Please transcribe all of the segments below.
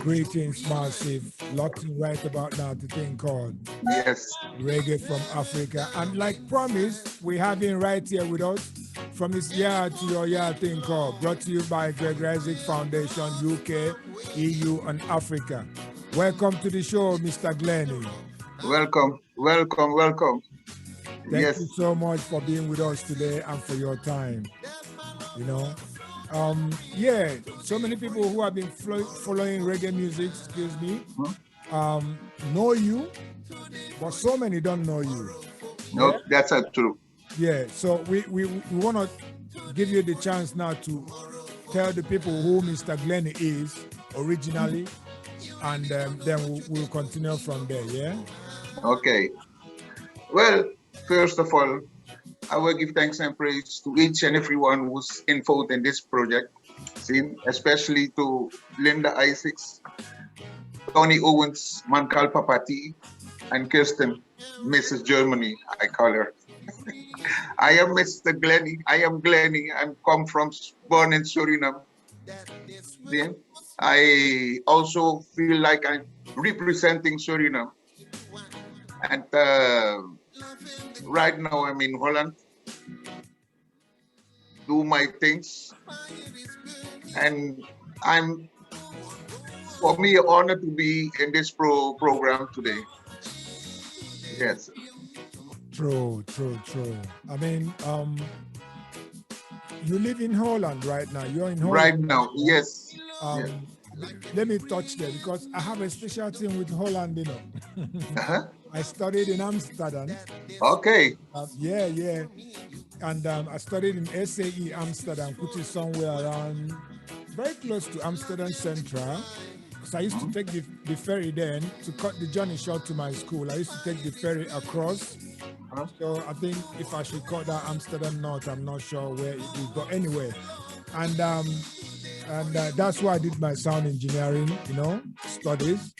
Greetings, Massive. Locked in right about now to thing called Reggae from Africa. And like promised, we have him right here with us from his yard to your yard thing called, brought to you by Gregory Foundation, UK, EU, and Africa. Welcome to the show, Mr. Glenny. Welcome, welcome, welcome. Thank you so much for being with us today and for your time. You know, so many people who have been following reggae music, know you, but so many don't know you. No, that's true. Yeah, so we want to give you the chance now to tell the people who Mr. Glenny is originally, and then we'll continue from there, yeah? Okay. Well, first of all, I will give thanks and praise to each and everyone who's involved in this project, especially to Linda Isaacs, Tony Owens, Mankal Papati, and Kirsten, Mrs. Germany, I call her. I am Mr. Glenny. I am Glenny. I'm born in Suriname. Then I also feel like I'm representing Suriname. And right now I'm in Holland, do my things, and for me, honored to be in this program today. Yes. True. I mean, you live in Holland right now. You're in Holland right now. Yes. Let me touch there because I have a special thing with Holland, you know. I studied in Amsterdam. Okay. Yeah. And I studied in SAE Amsterdam, which is somewhere around very close to Amsterdam Central. So I used to take the ferry then to cut the journey short to my school. I used to take the ferry across. So I think if I should call that Amsterdam North, I'm not sure where it is, but anyway. And that's why I did my sound engineering, studies.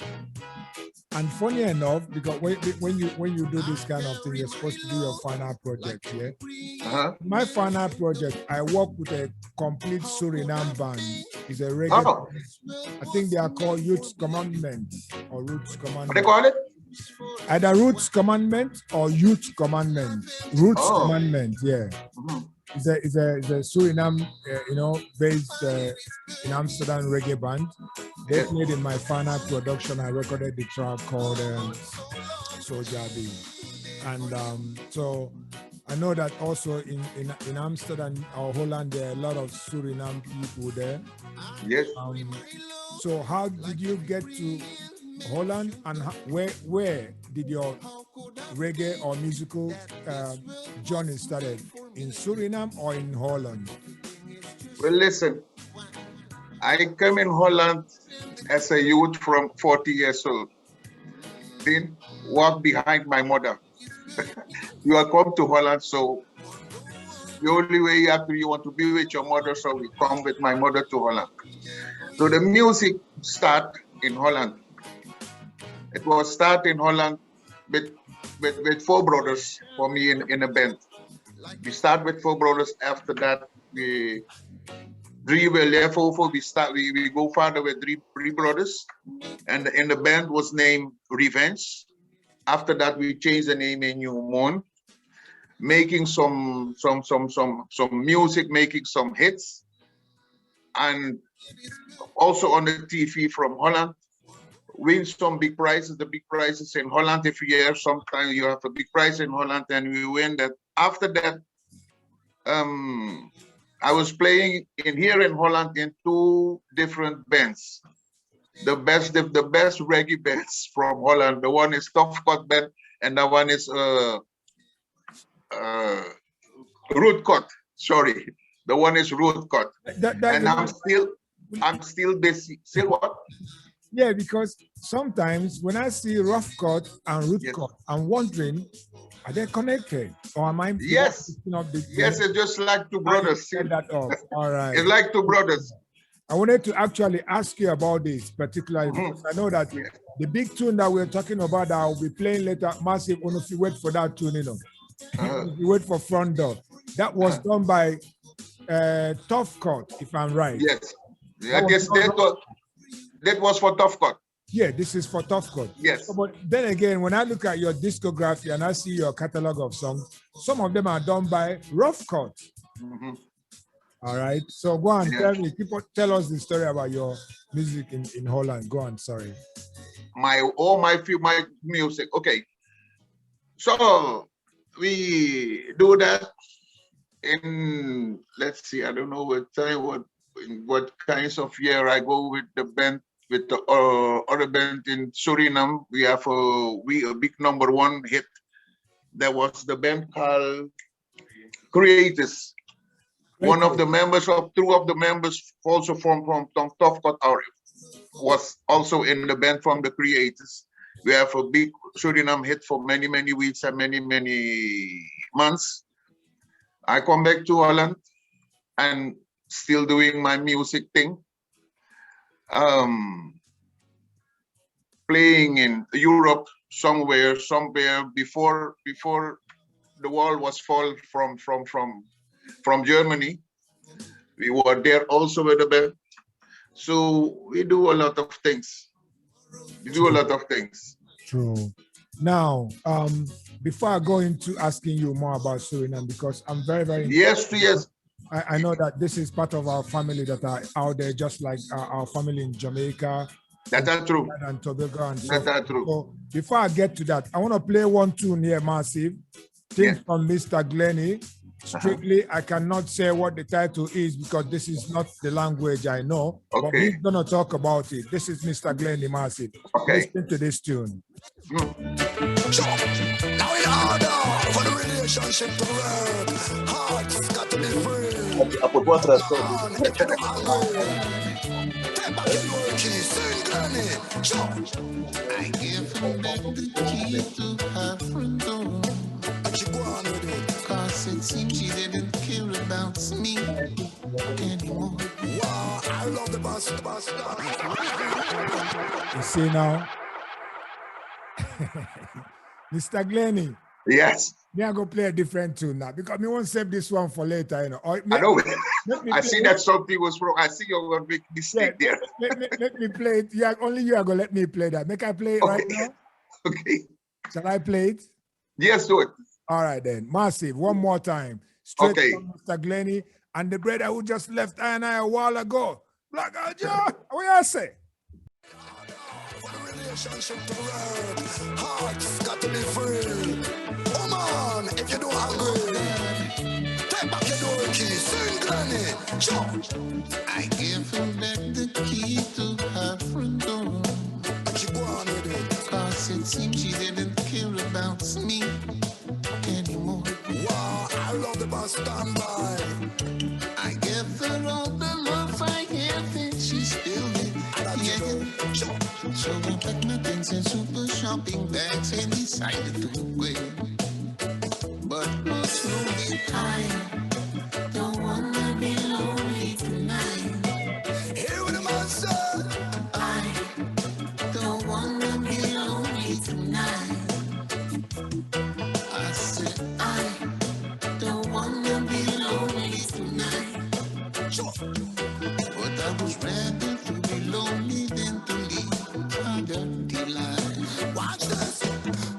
And funny enough, because when you do this kind of thing, you're supposed to do your final project, yeah? My final project, I work with a complete Suriname band. It's a reggae band. I think they are called Youth Commandment or Roots Commandment. What they call it? Either Roots Commandment or Youth Commandment. Roots Commandment, yeah. It's a Suriname, based in Amsterdam reggae band. They played in my final production. I recorded the track called Soja B. And so I know that also in Amsterdam or Holland, there are a lot of Suriname people there. Yes. So how did you get to Holland, and where did your reggae or musical journey started? In Suriname or in Holland? Well, listen, I came in Holland as a youth from 40 years old. Then walk behind my mother. You are come to Holland, so the only way you want to be with your mother, so we come with my mother to Holland. So the music start in Holland. It was start in Holland with four brothers for me in a band. We start with four brothers. After that, we go further with three brothers, and the band was named Revenge. After that, we changed the name in New Moon, making some music, making some hits, and also on the TV from Holland. Win some big prizes. The big prizes in Holland every year. Sometimes you have a big prize in Holland, and we win that. After that, I was playing here in Holland in two different bands. The best reggae bands from Holland. The one is Tough Cut Band, and the one is Root Cut. Sorry, the one is Root Cut. And I'm still busy. Still what? Yeah, because sometimes when I see Rough Cut and Root Cut, I'm wondering, are they connected? Or am I? Yes. Yes, it's just like two brothers. That off. All right. It's like two brothers. I wanted to actually ask you about this particularly because I know that the big tune that we're talking about that I'll be playing later, Massive, if you wait for that tune, if you wait for Front Door. That was done by Tough Cut, if I'm right. Yes. That was for Tough Cut. Yeah, this is for Tough Cut. Yes. So, but then again, when I look at your discography and I see your catalog of songs, some of them are done by Rough Cut. Mm-hmm. All right. So go on, Yeah. tell us the story about your music in Holland. Go on, sorry. My music. Okay. So we do that in, let's see, I don't know what kinds of year I go with the band, with the other band in Suriname. We have a big #1 hit. There was the band called Creators. One of the members two of the members also from Tough Cut was also in the band from the Creators. We have a big Suriname hit for many, many weeks and many, many months. I come back to Holland and still doing my music thing. Playing in Europe somewhere before the wall was fall from Germany. We were there also with the band. So we do a lot of things. True. Now, before I go into asking you more about Suriname, because I'm very, very yes. I know that this is part of our family that are out there, just like our family in Jamaica. That's true. And Tobago and so. That's true. So before I get to that, I want to play one tune here, Massive. Things from Mr. Glenny. Strictly, I cannot say what the title is because this is not the language I know. Okay. But he's gonna talk about it. This is Mr. Glenny, Massive. Okay. Listen to this tune. Now in order for the relationship to work, hearts got to be free. I put water at I give him back the key to her front door. She go on with it, cause it seems she didn't care about me anymore. Wow, I love the boss. You see now? Mr. Glenny. Yes. Me I go play a different tune now because me won't save this one for later, you know. I know. I see that something was wrong. I see you're gonna make mistake there. Let me play it. Yeah, only you are gonna let me play that. Make I play it right now? Okay. Shall I play it? Yes, do it. All right then. Massive. One more time. Straight from Mr. Glenny and the brother who just left I and I a while ago. Black Aja. What you say? Relationship to work, hearts got to be free. Oh man, if you don't agree, take back your door key, sing Glenny, I give him back the key to her front door. She go on with it, cause it seems she didn't care about me anymore. Wow, I love the boss standby. I give her all the love I have and she still did. So I packed my things in super shopping bags and decided to go. But most lonely time, don't wanna be lonely tonight. Here with the monster, I don't wanna be lonely tonight. I said I don't wanna be lonely tonight. Sure. But I was ready to be lonely than to leave. Watch this.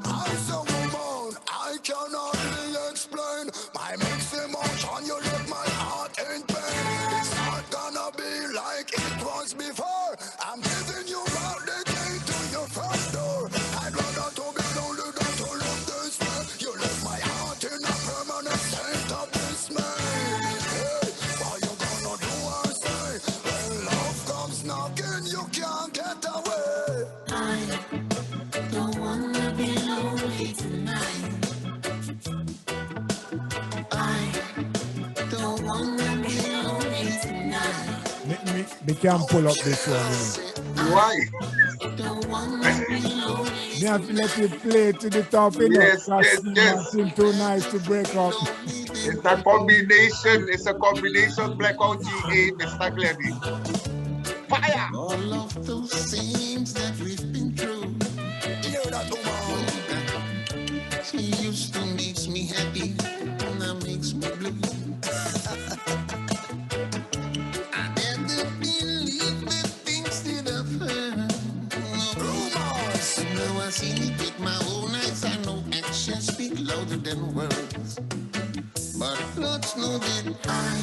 As a woman, I cannot really explain my mixed emotion. You left my heart in pain. It's not gonna be like it was before. I'm giving you back the key to your front door. I'd rather to be lonely than to live this way. You left my heart in a permanent state of dismay. Hey, what you gonna do or say? When love comes knocking, you can't get away. I don't wanna be lonely tonight. I don't wanna be lonely tonight. Me can't pull up this one. Why? Don't wanna be lonely. Me have to let you play to the top, you know. Yes. Too nice to break up. It's a combination. It's a combination. Blackout GA, Mr. Glenny. Fire! All of those things that we've been through. You know that woman. She used to make me happy, now makes me blue. I never believe the things that I've heard. seen it with my own eyes. I know actions speak louder than words. But Lord's know that I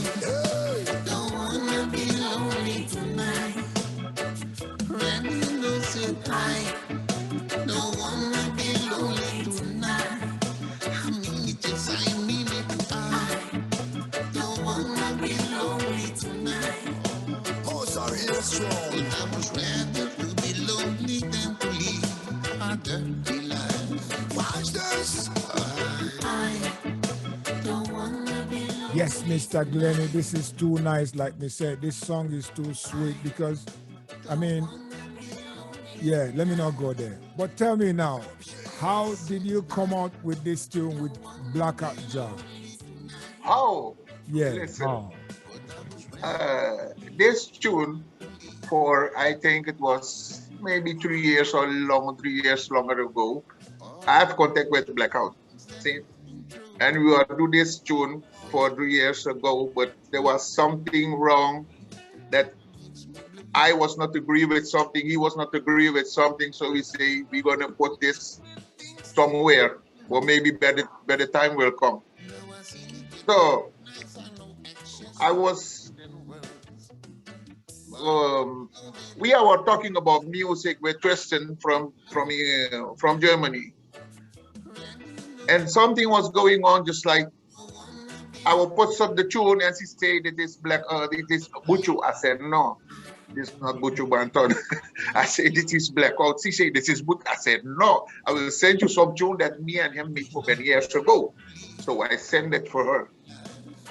don't wanna be lonely tonight. Randy knows that I don't wanna be lonely tonight. I mean it, yes, I mean it. I don't wanna be lonely tonight. Oh, sorry, it's strong. But I was rather to be lonely than to live a dirty life. Watch this. I don't wanna be lonely. Yes, Mr. Glenny, this is too nice. Like me said, this song is too sweet because, I mean, yeah, let me not go there. But tell me now, how did you come out with this tune with Blackout Jar? How? Yeah, Listen. how? This tune, for I think it was maybe 3 years or 3 years longer ago, I have contact with Blackout. See? And we were do this tune for 3 years ago, but there was something wrong that I was not agree with something, he was not agree with something, so we say we're gonna put this somewhere, or maybe better time will come. So I was we are talking about music with Tristan from Germany, and something was going on, just like I will put some the tune, and she said it is it is Buchu. I said no, this is not Buchu Banton. I said it is Blackout. She said this is Buchu. I said no, I will send you some tune that me and him made for many years ago. So I sent it for her.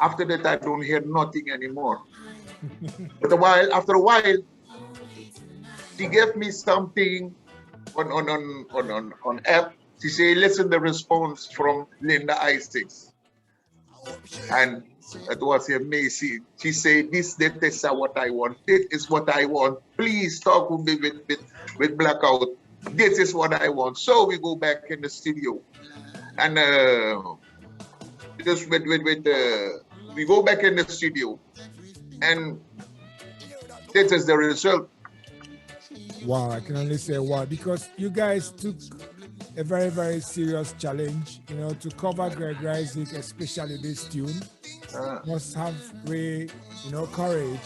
After that, I don't hear nothing anymore. But after a while, she gave me something on app. She said, listen the response from Linda Isaacs. And it was amazing. She said, this is what I want. This is what I want. Please talk with me with Blackout. This is what I want. So we go back in the studio. And just we go back in the studio. And this is the result. Wow, I can only say wow, because you guys took a very, very serious challenge, you know, to cover Gregory Isaac, especially this tune. Must have great, you know, courage,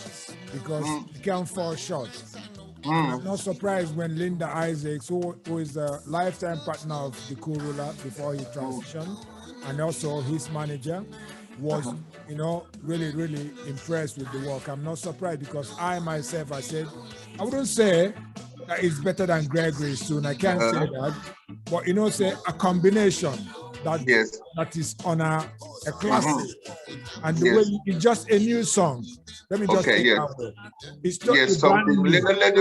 because you can't fall short. I'm not surprised when Linda Isaacs, who is a lifetime partner of the Kurula before he transitioned, and also his manager, was, you know, really, really impressed with the work. I'm not surprised, because I myself, I said, I wouldn't say that it's better than Gregory's tune. I can't say that. But, you know, say a combination that is on a classic. And the way it's just a new song. Let me just say that way. It's just something we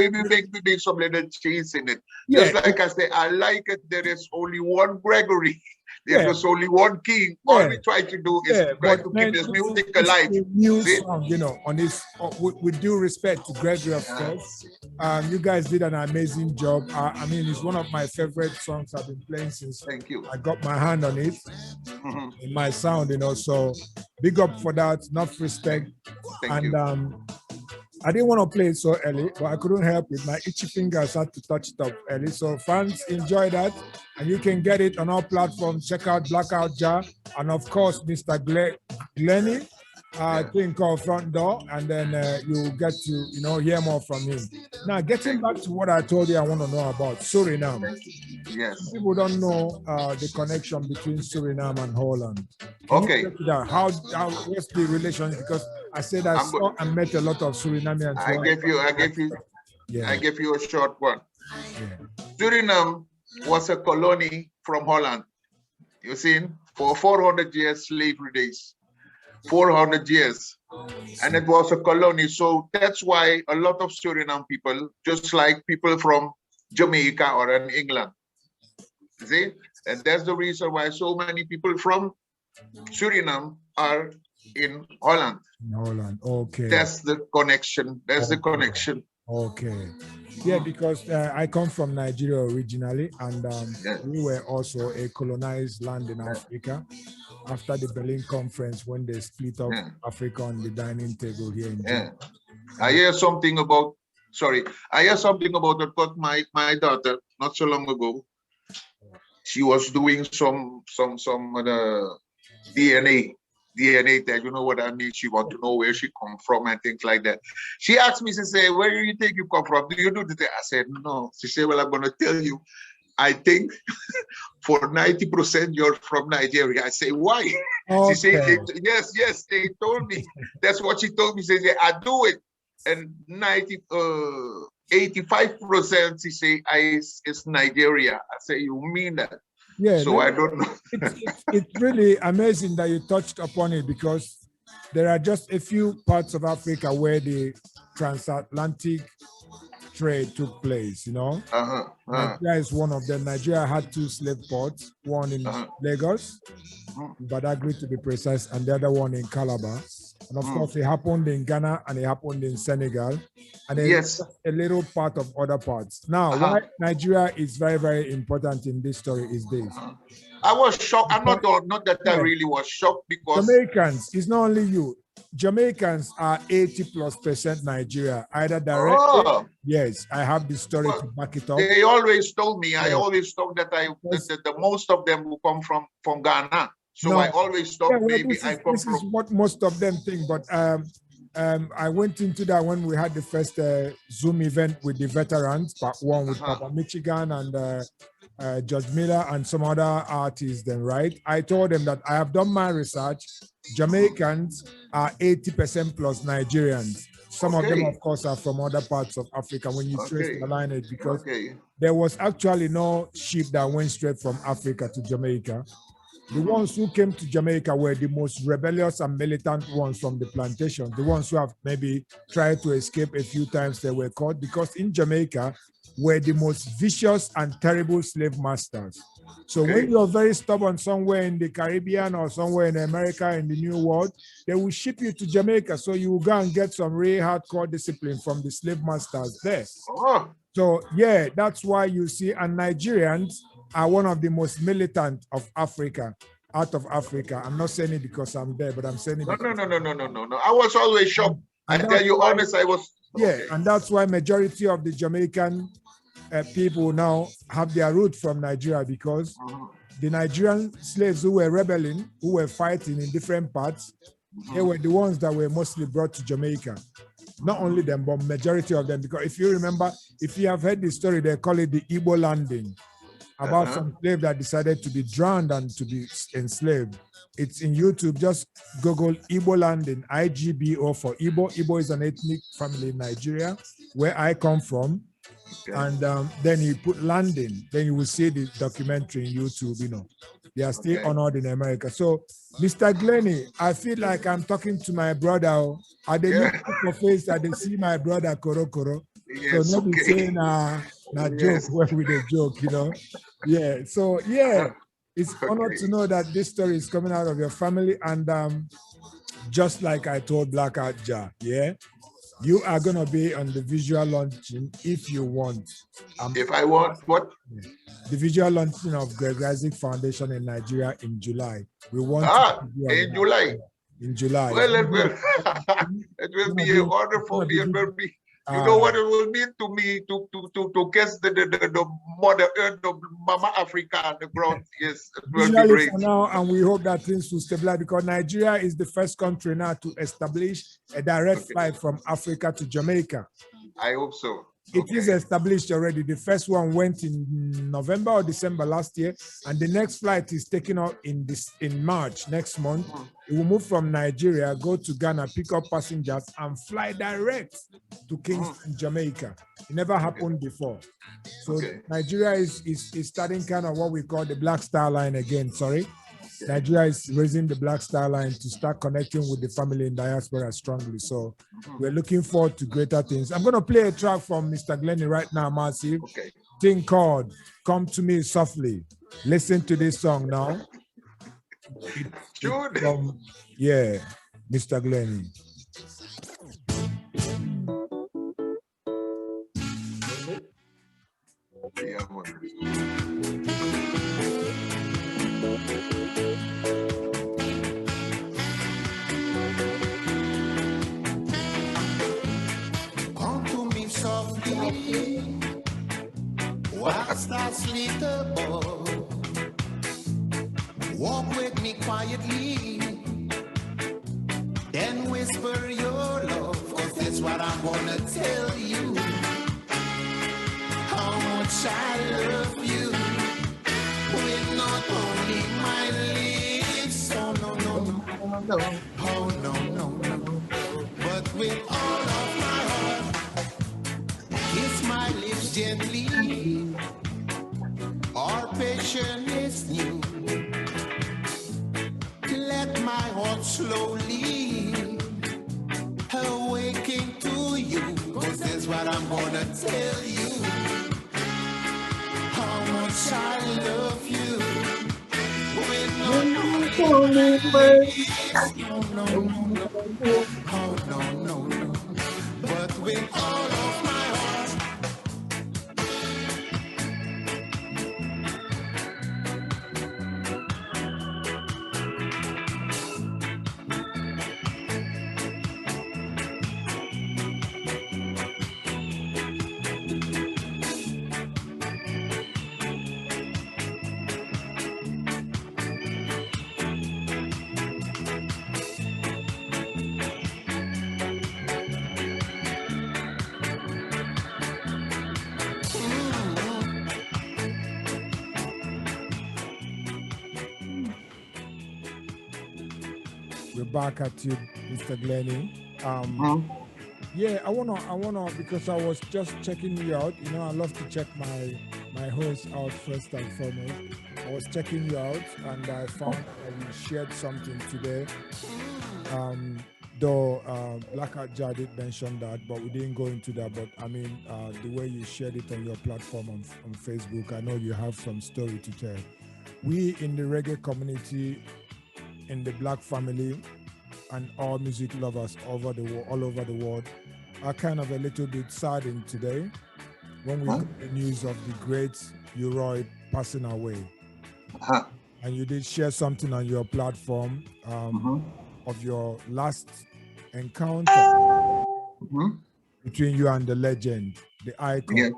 make some little cheese in it. Just like I say, I like it. There is only one Gregory. There's only one king. All we try to do is try to keep this music alive. A new song, you know, on this. With due respect to Gregory, of course, you guys did an amazing job. I mean, it's one of my favorite songs I've been playing since I got my hand on it in my sound, you know. So big up for that. Enough respect. Thank you. I didn't want to play it so early, but I couldn't help it. My itchy fingers had to touch it up early. So fans, enjoy that. And you can get it on our platform. Check out Blackout Jar. And of course, Mr. Glenny, I think called Front Door. And then you'll get to, you know, hear more from him. Now, getting back to what I told you I want to know about Suriname. Yes. People don't know the connection between Suriname and Holland. Okay. How what's the relation? Because I said I saw and met a lot of Surinamians. I gave you a short one. Suriname was a colony from Holland. You see, for 400 years slavery days. 400 years. And it was a colony. So that's why a lot of Suriname people, just like people from Jamaica or in England. See? And that's the reason why so many people from Suriname are in Holland. Holland, okay. That's the connection. That's the connection. Okay. Yeah, because I come from Nigeria originally, and we were also a colonized land in Africa after the Berlin Conference, when they split up Africa on the dining table here in Japan. I hear something about, I heard something about that, but my daughter, not so long ago, she was doing some DNA test. You know what I mean? She want to know where she come from and things like that. She asked me, she said, where do you think you come from? Do you do this? I said, no. She said, well, I'm gonna tell you. I think for 90% you're from Nigeria. I say, why? Okay. She said, yes, they told me. That's what she told me. She said, I do it. And 85%, she say, it's Nigeria. I say, you mean that? Yeah. So I don't know. It's really amazing that you touched upon it, because there are just a few parts of Africa where the transatlantic trade took place, you know. Nigeria is one of them. Nigeria had 2 slave ports, one in Lagos, Badagry to be precise, and the other one in Calabar. And of course, it happened in Ghana and it happened in Senegal, and yes, a little part of other parts. Now, why Nigeria is very, very important in this story is this. I was shocked. I'm not that I really was shocked, because Jamaicans, it's not only you. Jamaicans are 80+% Nigeria, either directly. Yes, I have the story to back it up. They always told me. I always thought that the most of them will come from Ghana. So I always thought maybe I come from. This is what most of them think, but I went into that when we had the first Zoom event with the veterans, part 1 with Papa Michigan and Judge Miller and some other artists then, right? I told them that I have done my research. Jamaicans are 80% plus Nigerians. Some of them, of course, are from other parts of Africa when you trace the lineage, because there was actually no ship that went straight from Africa to Jamaica. The ones who came to Jamaica were the most rebellious and militant ones from the plantation. The ones who have maybe tried to escape a few times, they were caught, because in Jamaica were the most vicious and terrible slave masters. So when you're very stubborn somewhere in the Caribbean or somewhere in America, in the New World, they will ship you to Jamaica. So you will go and get some really hardcore discipline from the slave masters there. So yeah, that's why you see, and Nigerians are one of the most militant of Africa, out of Africa. I'm not saying it because I'm there, but I'm saying it. No. I was always shocked. I tell you honest, I was. Yeah, and that's why majority of the Jamaican people now have their root from Nigeria, because the Nigerian slaves who were rebelling, who were fighting in different parts, they were the ones that were mostly brought to Jamaica. Not only them, but majority of them. Because if you remember, if you have heard the story, they call it the Igbo landing, about some slave that decided to be drowned and to be enslaved. It's in YouTube. Just Google Igbo landing, IGBO for Igbo. Igbo is an ethnic family in Nigeria, where I come from. And then you put landing, then you will see the documentary in YouTube, you know. They are still honored in America. So, Mr. Glenny, I feel like I'm talking to my brother. I didn't look at your face, I didn't see my brother Koro. Yes, so nobody saying joke when with a joke, you know. Yeah. So yeah, it's honored to know that this story is coming out of your family. And just like I told Blackout Ja, yeah. You are going to be on the visual launching if you want. If I want what? The visual launching of Gregory Foundation in Nigeria in July. We want in July. In July. Well, it will be an honor for me. It will be. You know what it will mean to me to kiss the mother earth, the Mama Africa on the ground. Yes, it will be great. For now, and we hope that things will stabilize, because Nigeria is the first country now to establish a direct flight from Africa to Jamaica. I hope so. It is established already. The first one went in November or December last year, and the next flight is taken out in March next month. It will move from Nigeria, go to Ghana, pick up passengers, and fly direct to Kingston, Jamaica. It never happened before. So Nigeria is starting kind of what we call the Black Star Line again. Sorry. Nigeria is raising the Black Star Line to start connecting with the family in diaspora strongly. So we're looking forward to greater things. I'm going to play a track from Mr. Glenny right now, Massive. Thing called Come to Me Softly. Listen to this song now. It's from, Mr. Glenny. whilst I sleep above. Walk with me quietly, then whisper your love, 'cause that's what I'm gonna tell you. How much I love you, with not only my lips, oh no, no, no, oh no, no, no, but with all of my heart. Kiss my lips gently, our passion is new. Let my heart slowly awaken to you, 'cause that's what I'm gonna tell you. How much I love you, with not only my lips, no, no, no, no, oh no, no, no, but with all of my heart. We're back at you, Mr. Glenny. Yeah, I wanna because I was just checking you out. You know, I love to check my host out first and foremost. I was checking you out and I found that you shared something today. Though Black Hat Jar did mention that, but we didn't go into that. But I mean, the way you shared it on your platform on Facebook, I know you have some story to tell. We in the reggae community, in the Black family, and all music lovers all over the world are kind of a little bit saddened today when we got the news of the great Uroy passing away. And you did share something on your platform of your last encounter between you and the legend, the icon,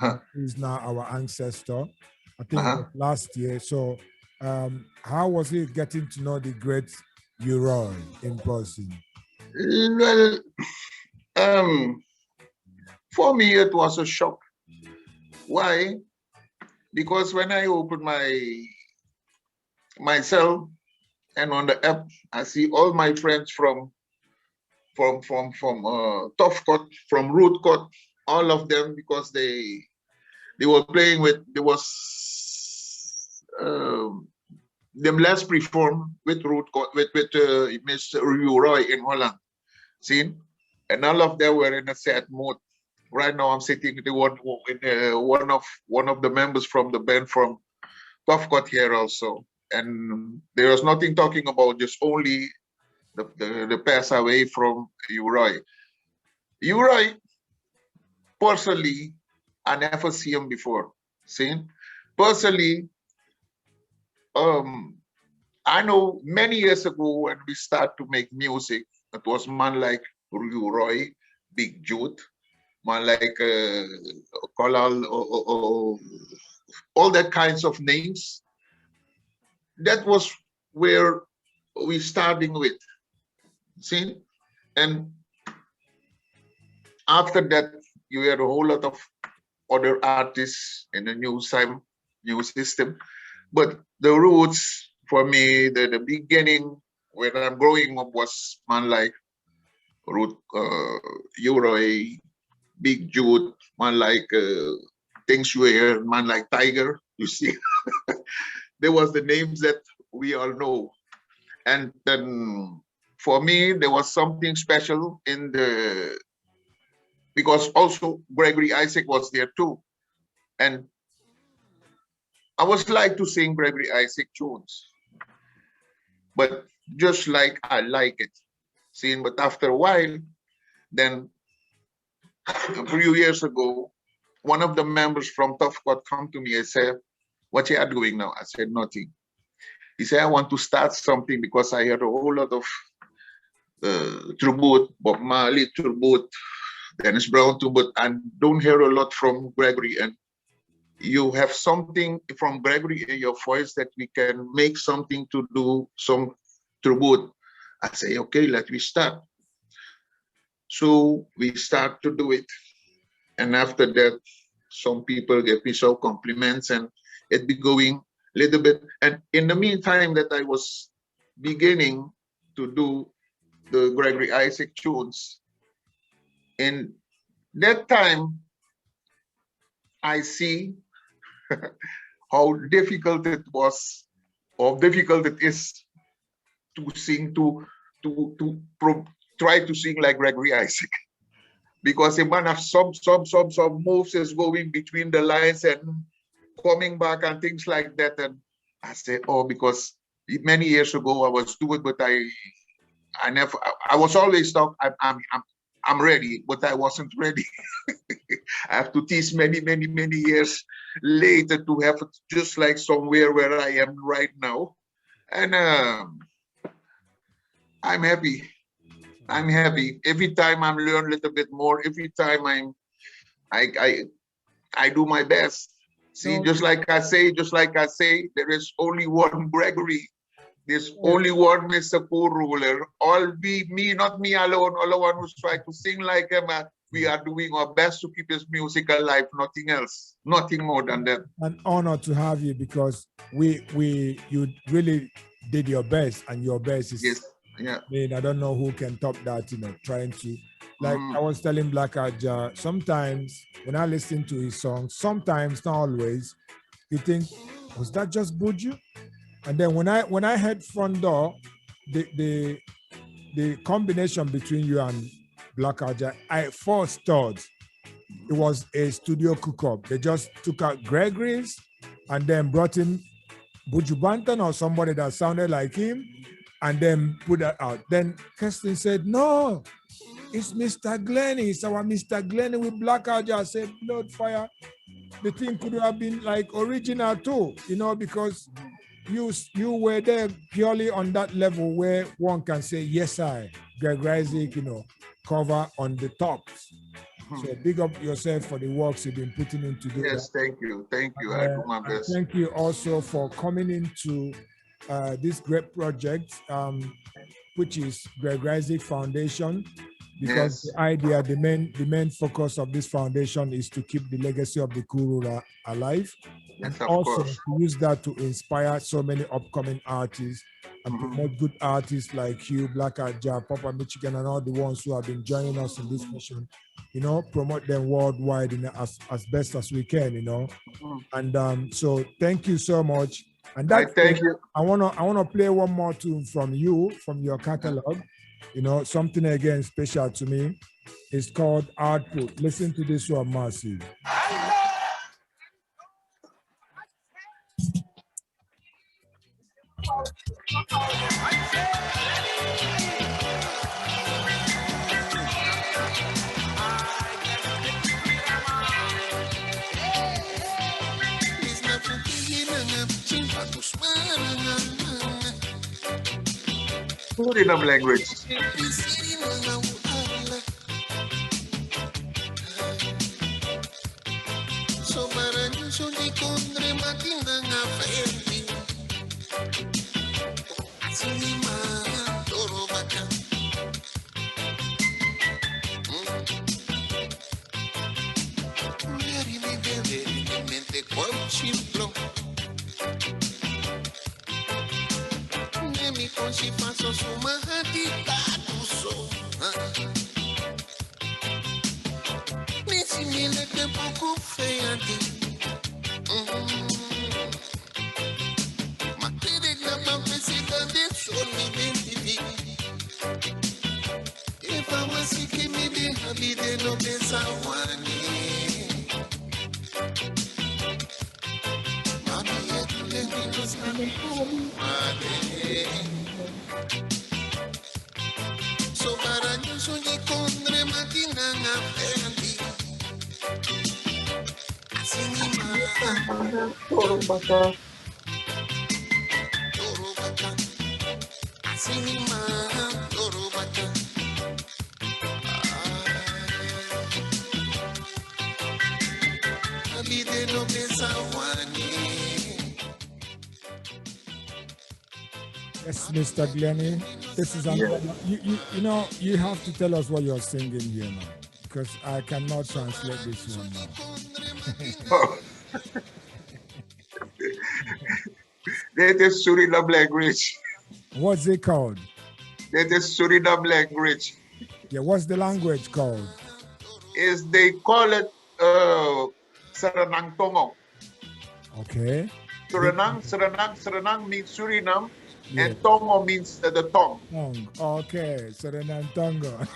who is now our ancestor. I think it was last year. So how was it getting to know the great Uroy in person? Well, for me, it was a shock. Why? Because when I opened my cell and on the app, I see all my friends from Tough Cut, from Root Cut, all of them, because they were playing with, there was them last perform with Root Cut, with Mr. Uroy in Holland. See? And all of them were in a sad mood. Right now, I'm sitting with one of the members from the band from Tough Cut here also, and there was nothing talking about, just only the pass away from Uroy. Uroy, personally, I never see him before. See, personally, I know many years ago when we start to make music, it was man like Uroy, Big Jude, man like Kolal, all that kinds of names. That was where we starting with. See, and after that, you had a whole lot of other artists in the new system. But the roots for me, the beginning when I'm growing up was man like Uroy, Big Jude, man like Things Where, man like Tiger. You see, there was the names that we all know. And then for me, there was something special in the, because also Gregory Isaac was there too. And I was like to sing Gregory Isaac tunes, but just like I like it. See, but after a while, then a few years ago, one of the members from Tough Cut come to me and said, "What you are doing now?" I said, "Nothing." He said, "I want to start something because I heard a whole lot of tribute, Bob Marley tribute, Dennis Brown tribute, and don't hear a lot from Gregory." And you have something from Gregory in your voice that we can make something to do some tribute. I say, okay, let me start. So we start to do it. And after that, some people give me some compliments and it be going a little bit. And in the meantime that I was beginning to do the Gregory Isaac tunes, in that time, I see how difficult it was, or difficult it is to sing, try to sing like Gregory Isaac. Because a man of some moves is going between the lines and coming back and things like that. And I said, oh, because many years ago I was doing, but I was always thought I'm ready, but I wasn't ready. I have to teach many years later to have it just like somewhere where I am right now. And I'm happy. I'm happy. Every time I'm learn a little bit more. Every time I do my best. See, just like I say, there is only one Gregory. There's only one Mr. Co-ruler. All be me, not me alone. All the one who's trying to sing like him. We are doing our best to keep his music alive. Nothing else. Nothing more than that. An honor to have you because you really did your best, and your best is. Yes. Yeah. I mean, I don't know who can top that. Trying to, like I was telling Black Aja, sometimes when I listen to his songs, sometimes not always, you think, was that just Buju? And then when I heard Front Door, the combination between you and Black Aja, I first thought it was a studio cook-up. They just took out Gregory's and then brought in Buju Banton or somebody that sounded like him and then put that out. Then Kirsten said, no, it's Mr. Glenny. It's our Mr. Glenny with Black Aja. I said, Blood Fire. The thing could have been like original too, because you were there purely on that level where one can say, yes, Greg Isaac, cover on the top. So big up yourself for the works you've been putting into this. Yes, thank you. Thank you. I do my best. Thank you also for coming into this great project, which is Greg Isaac Foundation, because the idea, the main focus of this foundation is to keep the legacy of the Kurura alive. Yes, and also to use that to inspire so many upcoming artists and promote good artists like you, Black Aja, Papa Michigan, and all the ones who have been joining us in this mission. Promote them worldwide as best as we can. And so thank you so much. And that thank you. I wanna play one more tune from your catalog. Something again special to me. It's called Output. Listen to this one, Massive. Suriname language. Yes, Mr. Glenny. This is another. You know you have to tell us what you're singing here now, because I cannot translate this one now. Oh, that is Suriname language. What's it called? That is Suriname language. Yeah, what's the language called? Is they call it Saranang Tongo. Okay. Suriname means Suriname, Yeah. and Tongo means the tongue. Tongue. Okay, Suriname Tongo.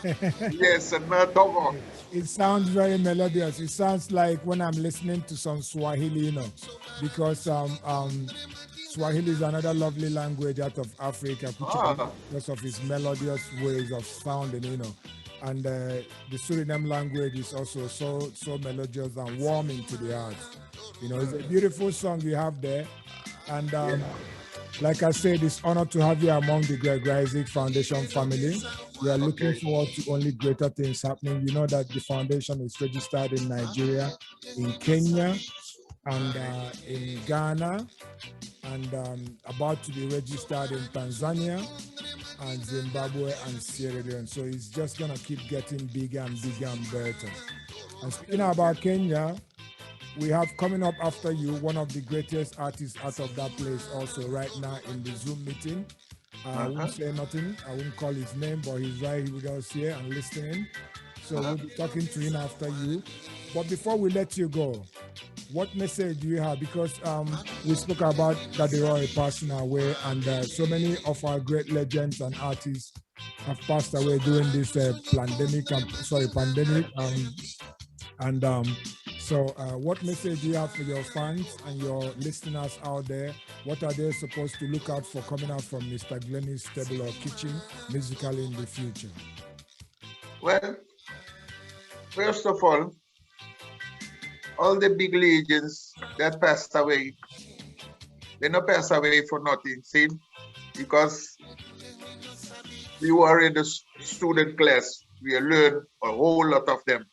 Yes, and Tongo. It sounds very melodious. It sounds like when I'm listening to some Swahili, you know, because Swahili is another lovely language out of Africa, because of its melodious ways of sounding, you know. And the Suriname language is also so melodious and warming to the heart. You know, it's a beautiful song you have there. And like I said, it's honored to have you among the Gregory Foundation family. We are looking forward to only greater things happening. You know that the foundation is registered in Nigeria, in Kenya, and in Ghana, and about to be registered in Tanzania and Zimbabwe and Sierra Leone. So it's just gonna keep getting bigger and bigger and better. And speaking about Kenya, we have coming up after you one of the greatest artists out of that place also right now in the Zoom meeting. I won't say nothing. I won't call his name, but he's right with us here and listening. So we'll be talking to him after you. But before we let you go, what message do you have? Because we spoke about Daddy Roy passing away, and so many of our great legends and artists have passed away during this pandemic. So what message do you have for your fans and your listeners out there? What are they supposed to look out for coming out from Mr. Glenny's table or kitchen musically in the future? Well, first of all the big legends that passed away, they not pass away for nothing, see? Because we were in the student class, we learned a whole lot of them.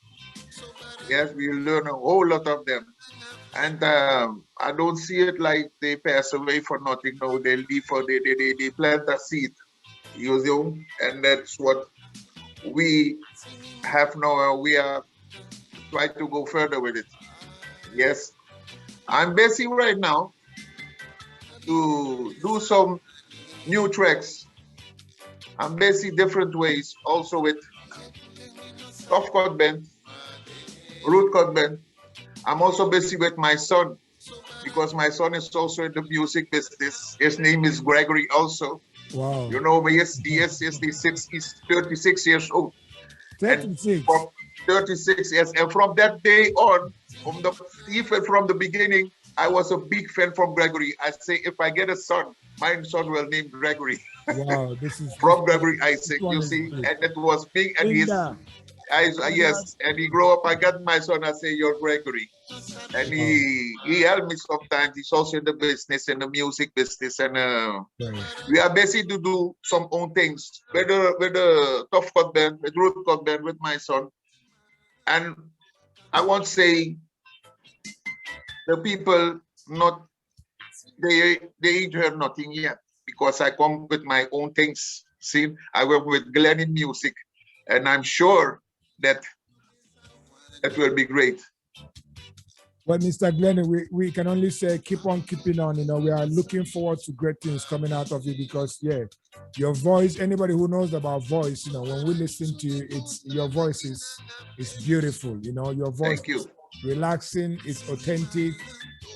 Yes, we learn a whole lot of them. And I don't see it like they pass away for nothing. No, they leave for they plant a seed, you know, and that's what we have now. We are trying to go further with it. Yes, I'm busy right now to do some new tracks. I'm busy different ways, also with Tough Cut Band, Root Cut Band. I'm also busy with my son, because my son is also in the music business. His name is Gregory also. Wow. You know, he's 36 years old. 36? 36 years. And from that day on, even from the beginning, I was a big fan from Gregory. I say, if I get a son, my son will name Gregory. Wow, this is from Gregory Isaac, you see, and it was big, and yes, and he grew up. I got my son. I say, you're Gregory, and he helped me sometimes. He's also in the business, in the music business, and we are busy to do some own things with the Tough Cut Band, with Root Cut Band, with my son. And I won't say the people they ain't heard nothing yet, because I come with my own things. See, I work with Glenny music, and I'm sure that it will be great. Well, Mr. Glenny, we can only say keep on keeping on. You know, we are looking forward to great things coming out of you, because your voice, anybody who knows about voice, you know, when we listen to you, your voice is beautiful. You know, your voice is relaxing, it's authentic.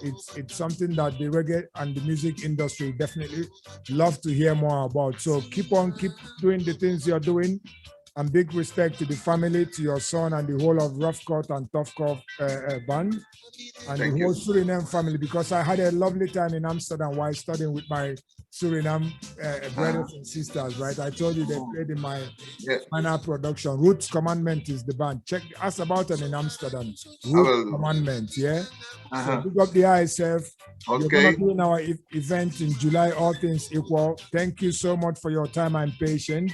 It's something that the reggae and the music industry definitely love to hear more about. So keep doing the things you're doing. And big respect to the family, to your son, and the whole of Rough Cut and Tough Cut band, and the whole Suriname family, because I had a lovely time in Amsterdam while studying with my Suriname brothers and sisters, right? I told you they played in my final production. Roots Commandment is the band. Ask about them in Amsterdam. Roots Commandment, So pick up the ISF. You're going to be in our event in July, all things equal. Thank you so much for your time and patience.